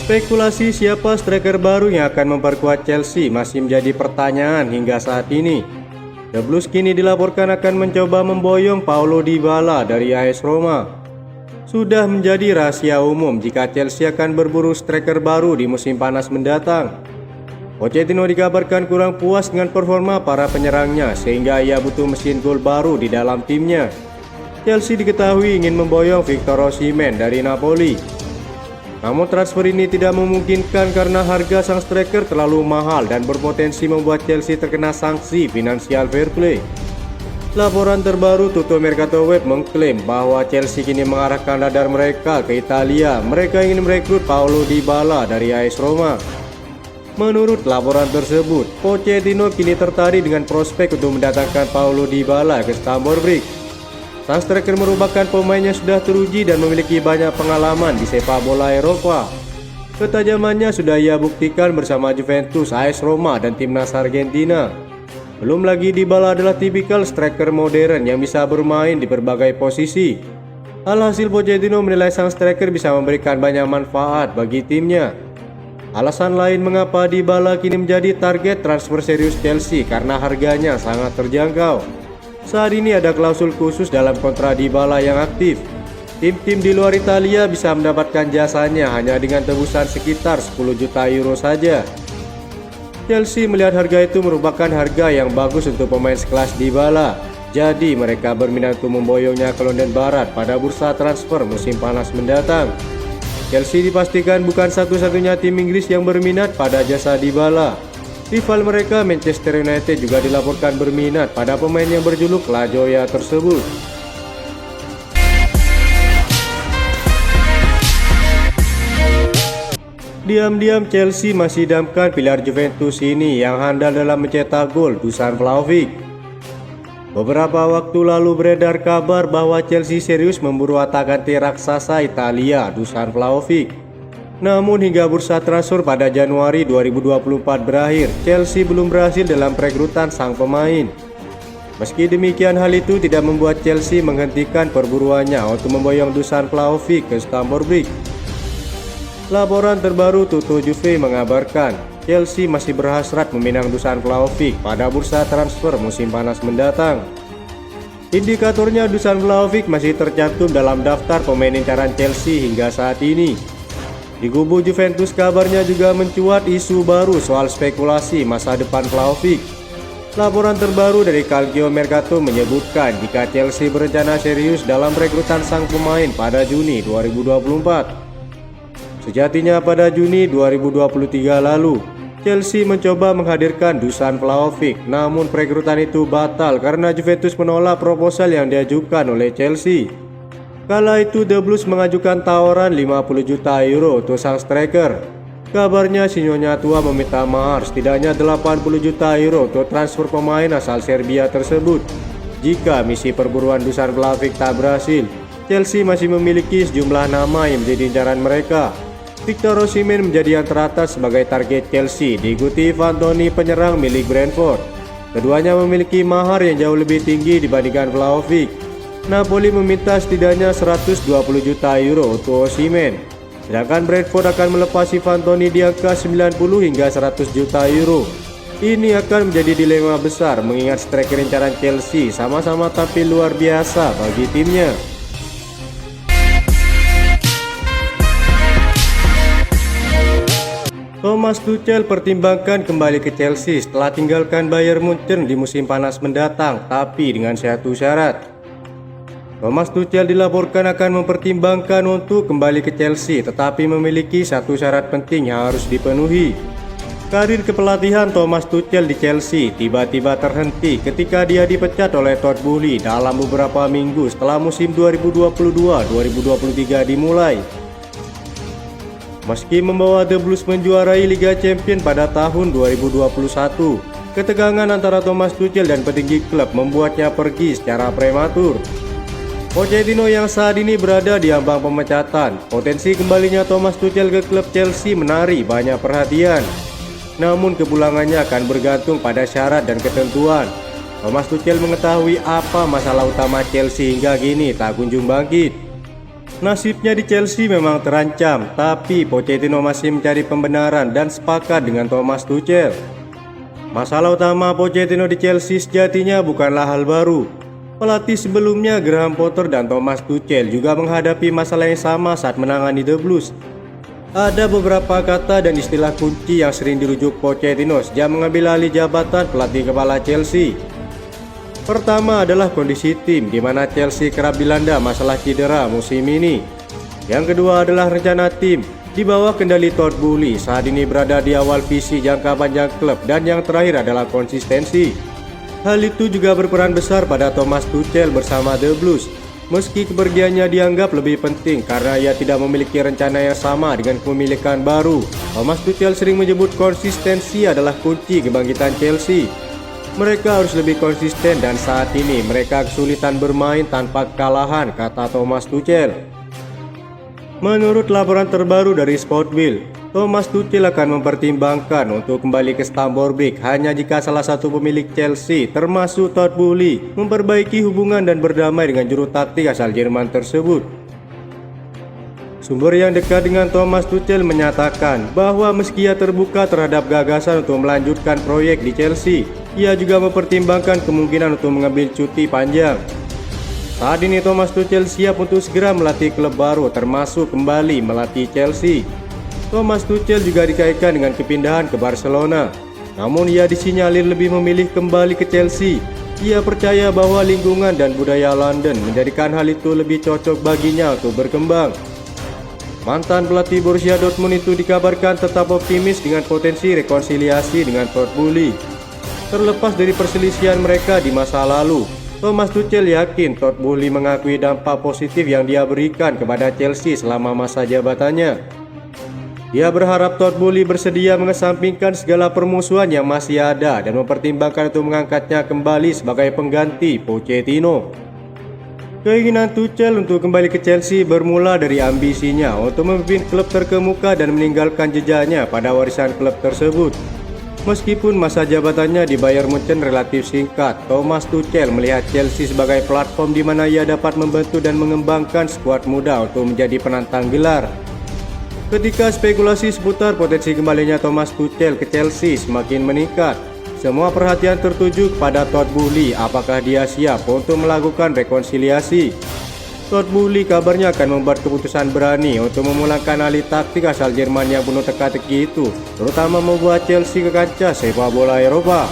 Spekulasi siapa striker baru yang akan memperkuat Chelsea masih menjadi pertanyaan hingga saat ini. The Blues kini dilaporkan akan mencoba memboyong Paulo Dybala dari AS Roma. Sudah menjadi rahasia umum jika Chelsea akan berburu striker baru di musim panas mendatang. Pochettino dikabarkan kurang puas dengan performa para penyerangnya sehingga ia butuh mesin gol baru di dalam timnya. Chelsea diketahui ingin memboyong Victor Osimhen dari Napoli. Namun transfer ini tidak memungkinkan karena harga sang striker terlalu mahal dan berpotensi membuat Chelsea terkena sanksi finansial fair play. Laporan terbaru Tutto Mercato Web mengklaim bahwa Chelsea kini mengarahkan radar mereka ke Italia. Mereka ingin merekrut Paulo Dybala dari AS Roma. Menurut laporan tersebut, Pochettino kini tertarik dengan prospek untuk mendatangkan Paulo Dybala ke Stamford Bridge. Sang striker merupakan pemain yang sudah teruji dan memiliki banyak pengalaman di sepak bola Eropa. Ketajamannya sudah ia buktikan bersama Juventus, AS Roma, dan timnas Argentina. Belum lagi Dybala adalah tipikal striker modern yang bisa bermain di berbagai posisi. Alhasil Pochettino menilai sang striker bisa memberikan banyak manfaat bagi timnya. Alasan lain mengapa Dybala kini menjadi target transfer serius Chelsea karena harganya sangat terjangkau. Saat ini ada klausul khusus dalam kontrak Dybala yang aktif. Tim-tim di luar Italia bisa mendapatkan jasanya hanya dengan tebusan sekitar 10 juta euro saja. Chelsea melihat harga itu merupakan harga yang bagus untuk pemain sekelas Dybala. Jadi mereka berminat untuk memboyongnya ke London Barat pada bursa transfer musim panas mendatang. Chelsea dipastikan bukan satu-satunya tim Inggris yang berminat pada jasa Dybala. Rival mereka Manchester United juga dilaporkan berminat pada pemain yang berjuluk La Joya tersebut. Diam-diam Chelsea masih idamkan pilar Juventus ini yang handal dalam mencetak gol, Dusan Vlahovic. Beberapa waktu lalu beredar kabar bahwa Chelsea serius memburu atacante raksasa Italia, Dusan Vlahovic. Namun hingga bursa transfer pada Januari 2024 berakhir, Chelsea belum berhasil dalam perekrutan sang pemain. Meski demikian, hal itu tidak membuat Chelsea menghentikan perburuannya untuk memboyong Dusan Vlahovic ke Stamford Bridge. Laporan terbaru Tutto Juve mengabarkan, Chelsea masih berhasrat meminang Dusan Vlahovic pada bursa transfer musim panas mendatang. Indikatornya Dusan Vlahovic masih tercantum dalam daftar pemain incaran Chelsea hingga saat ini. Di kubu Juventus kabarnya juga mencuat isu baru soal spekulasi masa depan Vlahovic. Laporan terbaru dari Calcio Mercato menyebutkan jika Chelsea berencana serius dalam rekrutan sang pemain pada Juni 2024. Sejatinya pada Juni 2023 lalu, Chelsea mencoba menghadirkan Dusan Vlahovic, namun perekrutan itu batal karena Juventus menolak proposal yang diajukan oleh Chelsea. Kala itu The Blues mengajukan tawaran 50 juta euro untuk sang striker. Kabarnya Sinyonya tua meminta mahar setidaknya 80 juta euro untuk transfer pemain asal Serbia tersebut. Jika misi perburuan Dusan Vlahovic tak berhasil, Chelsea masih memiliki sejumlah nama yang menjadi incaran mereka. Victor Osimhen menjadi yang teratas sebagai target Chelsea, diikuti Ivan Toney penyerang milik Brentford. Keduanya memiliki mahar yang jauh lebih tinggi dibandingkan Vlahovic. Napoli meminta setidaknya 120 juta euro untuk Osimhen. Sedangkan Brentford akan melepas Ivan Toney di angka 90 hingga 100 juta euro. Ini akan menjadi dilema besar mengingat striker incaran Chelsea sama-sama tampil luar biasa bagi timnya. Thomas Tuchel pertimbangkan kembali ke Chelsea setelah tinggalkan Bayern Munchen di musim panas mendatang, tapi dengan satu syarat. Thomas Tuchel dilaporkan akan mempertimbangkan untuk kembali ke Chelsea, tetapi memiliki satu syarat penting yang harus dipenuhi. Karir kepelatihan Thomas Tuchel di Chelsea tiba-tiba terhenti ketika dia dipecat oleh Todd Boehly dalam beberapa minggu setelah musim 2022-2023 dimulai. Meski membawa The Blues menjuarai Liga Champions pada tahun 2021, ketegangan antara Thomas Tuchel dan petinggi klub membuatnya pergi secara prematur. Pochettino yang saat ini berada di ambang pemecatan. Potensi kembalinya Thomas Tuchel ke klub Chelsea menarik banyak perhatian. Namun kepulangannya akan bergantung pada syarat dan ketentuan. Thomas Tuchel mengetahui apa masalah utama Chelsea hingga kini tak kunjung bangkit. Nasibnya di Chelsea memang terancam, tapi Pochettino masih mencari pembenaran dan sepakat dengan Thomas Tuchel. Masalah utama Pochettino di Chelsea sejatinya bukanlah hal baru. Pelatih sebelumnya Graham Potter dan Thomas Tuchel juga menghadapi masalah yang sama saat menangani The Blues. Ada beberapa kata dan istilah kunci yang sering dirujuk Pochettino sejak mengambil alih jabatan pelatih kepala Chelsea. Pertama adalah kondisi tim, di mana Chelsea kerap dilanda masalah cedera musim ini. Yang kedua adalah rencana tim di bawah kendali Todd Boehly saat ini berada di awal visi jangka panjang klub, dan yang terakhir adalah konsistensi. Hal itu juga berperan besar pada Thomas Tuchel bersama The Blues. Meski kepergiannya dianggap lebih penting karena ia tidak memiliki rencana yang sama dengan kepemilikan baru, Thomas Tuchel sering menyebut konsistensi adalah kunci kebangkitan Chelsea. Mereka harus lebih konsisten dan saat ini mereka kesulitan bermain tanpa kekalahan, kata Thomas Tuchel. Menurut laporan terbaru dari Sportbill, Thomas Tuchel akan mempertimbangkan untuk kembali ke Stamford Bridge hanya jika salah satu pemilik Chelsea, termasuk Todd Boehly, memperbaiki hubungan dan berdamai dengan juru taktik asal Jerman tersebut. Sumber yang dekat dengan Thomas Tuchel menyatakan bahwa meski ia terbuka terhadap gagasan untuk melanjutkan proyek di Chelsea, ia juga mempertimbangkan kemungkinan untuk mengambil cuti panjang. Saat ini Thomas Tuchel siap untuk segera melatih klub baru, termasuk kembali melatih Chelsea. Thomas Tuchel juga dikaitkan dengan kepindahan ke Barcelona, namun ia disinyalir lebih memilih kembali ke Chelsea. Ia percaya bahwa lingkungan dan budaya London menjadikan hal itu lebih cocok baginya untuk berkembang. Mantan pelatih Borussia Dortmund itu dikabarkan tetap optimis dengan potensi rekonsiliasi dengan Todd Boehly. Terlepas dari perselisihan mereka di masa lalu, Thomas Tuchel yakin Todd Boehly mengakui dampak positif yang dia berikan kepada Chelsea selama masa jabatannya. Dia berharap Todd Boehly bersedia mengesampingkan segala permusuhan yang masih ada dan mempertimbangkan untuk mengangkatnya kembali sebagai pengganti Pochettino. Keinginan Tuchel untuk kembali ke Chelsea bermula dari ambisinya untuk memimpin klub terkemuka dan meninggalkan jejaknya pada warisan klub tersebut. Meskipun masa jabatannya di Bayern Munchen relatif singkat, Thomas Tuchel melihat Chelsea sebagai platform di mana ia dapat membantu dan mengembangkan skuad muda untuk menjadi penantang gelar. Ketika spekulasi seputar potensi kembalinya Thomas Tuchel ke Chelsea semakin meningkat, semua perhatian tertuju kepada Todd Boehly, apakah dia siap untuk melakukan rekonsiliasi. Todd Boehly kabarnya akan membuat keputusan berani untuk memulangkan ahli taktik asal Jerman yang penuh teka-teki itu, terutama membuat Chelsea ke kancah sepak bola Eropa.